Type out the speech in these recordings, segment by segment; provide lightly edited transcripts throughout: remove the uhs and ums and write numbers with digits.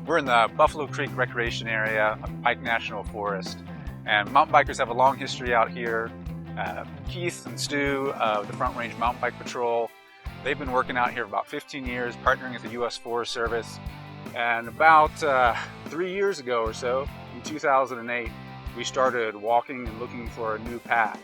We're in the Buffalo Creek Recreation Area of Pike National Forest, and mountain bikers have a long history out here. Keith and Stu of the Front Range Mountain Bike Patrol, they've been working out here for about 15 years, partnering with the U.S. Forest Service. And about 3 years ago or so, in 2008, we started walking and looking for a new path.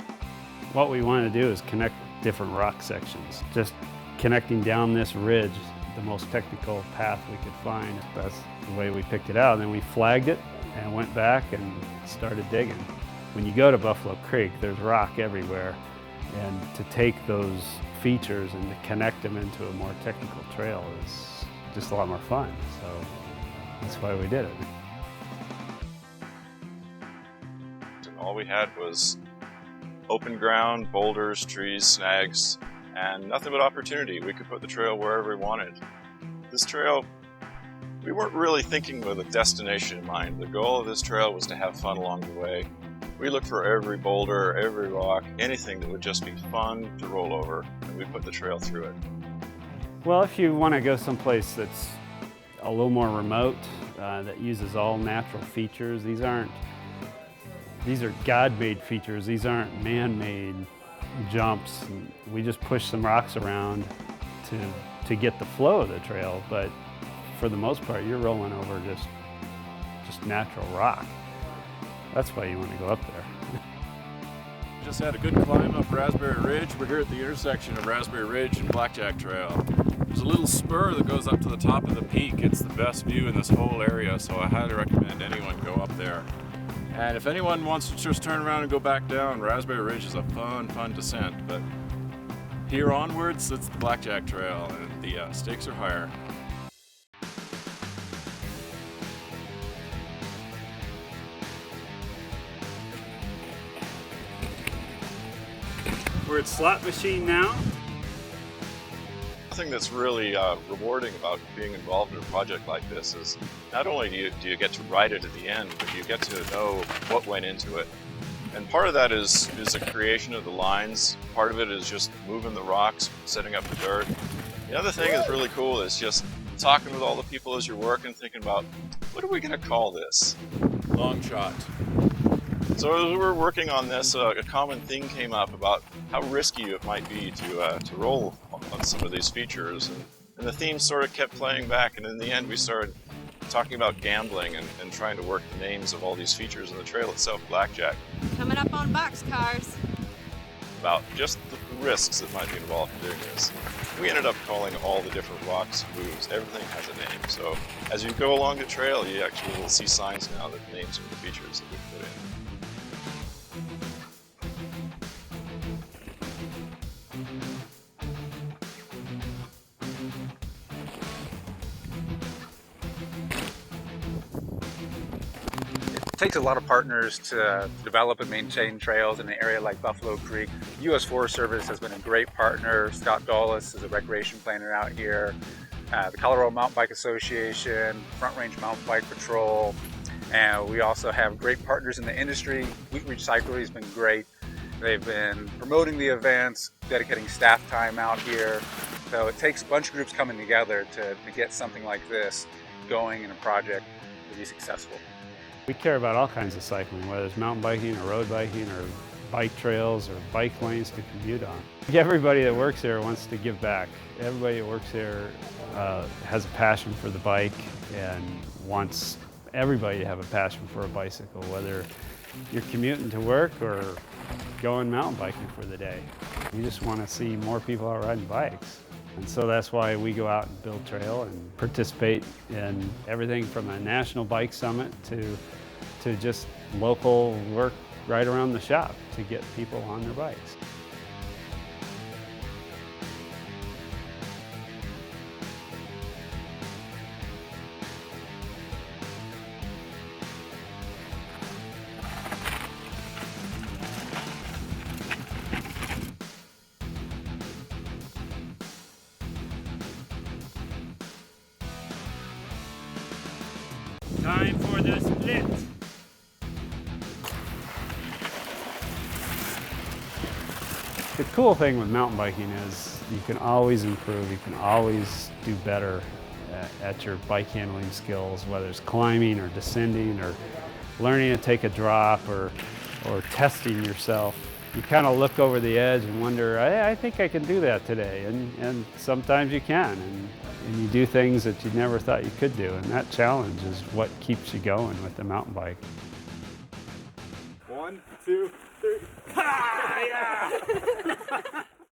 What we want to do is connect different rock sections. Just connecting down this ridge, the most technical path we could find. That's the way we picked it out. And then we flagged it and went back and started digging. When you go to Buffalo Creek, there's rock everywhere. And to take those features and to connect them into a more technical trail is just a lot more fun. So that's why we did it. All we had was open ground, boulders, trees, snags, and nothing but opportunity. We could put the trail wherever we wanted. This trail, we weren't really thinking with a destination in mind. The goal of this trail was to have fun along the way. We looked for every boulder, every rock, anything that would just be fun to roll over, and we put the trail through it. Well, if you want to go someplace that's a little more remote, that uses all natural features, these are God-made features. These aren't man-made jumps. We just push some rocks around to get the flow of the trail, but for the most part, you're rolling over just natural rock. That's why you want to go up there. Just had a good climb up Raspberry Ridge. We're here at the intersection of Raspberry Ridge and Blackjack Trail. There's a little spur that goes up to the top of the peak. It's the best view in this whole area, so I highly recommend anyone go up there. And if anyone wants to just turn around and go back down, Raspberry Ridge is a fun descent. But here onwards, it's the Blackjack Trail, and the stakes are higher. We're at Slot Machine now. The thing that's really rewarding about being involved in a project like this is not only do you get to ride it at the end, but you get to know what went into it. And part of that is the creation of the lines. Part of it is just moving the rocks, setting up the dirt. The other thing that's really cool is just talking with all the people as you're working, thinking about, what are we going to call this? Long shot. So as we were working on this, a common thing came up about how risky it might be to roll on some of these features. And the theme sort of kept playing back, and in the end we started talking about gambling and trying to work the names of all these features in the trail itself, Blackjack. Coming up on boxcars. About just the risks that might be involved in doing this. We ended up calling all the different rocks moves. Everything has a name. So as you go along the trail, you actually will see signs now that names are the features that we put in. It takes a lot of partners to develop and maintain trails in an area like Buffalo Creek. The U.S. Forest Service has been a great partner. Scott Dulles is a recreation planner out here. The Colorado Mountain Bike Association, Front Range Mountain Bike Patrol, and we also have great partners in the industry. Wheat Ridge Cyclery has been great. They've been promoting the events, dedicating staff time out here. So it takes a bunch of groups coming together to get something like this going in a project to be successful. We care about all kinds of cycling, whether it's mountain biking or road biking or bike trails or bike lanes to commute on. Everybody that works here wants to give back. Everybody that works here has a passion for the bike and wants everybody to have a passion for a bicycle, whether you're commuting to work or going mountain biking for the day. We just want to see more people out riding bikes. And so that's why we go out and build trail and participate in everything from a national bike summit to just local work right around the shop to get people on their bikes. Time for the split. The cool thing with mountain biking is you can always improve, you can always do better. at your bike handling skills, whether it's climbing or descending or learning to take a drop or testing yourself. You kind of look over the edge and wonder, I think I can do that today, and sometimes you can, and you do things that you never thought you could do, and that challenge is what keeps you going with the mountain bike. 1, 2, 3.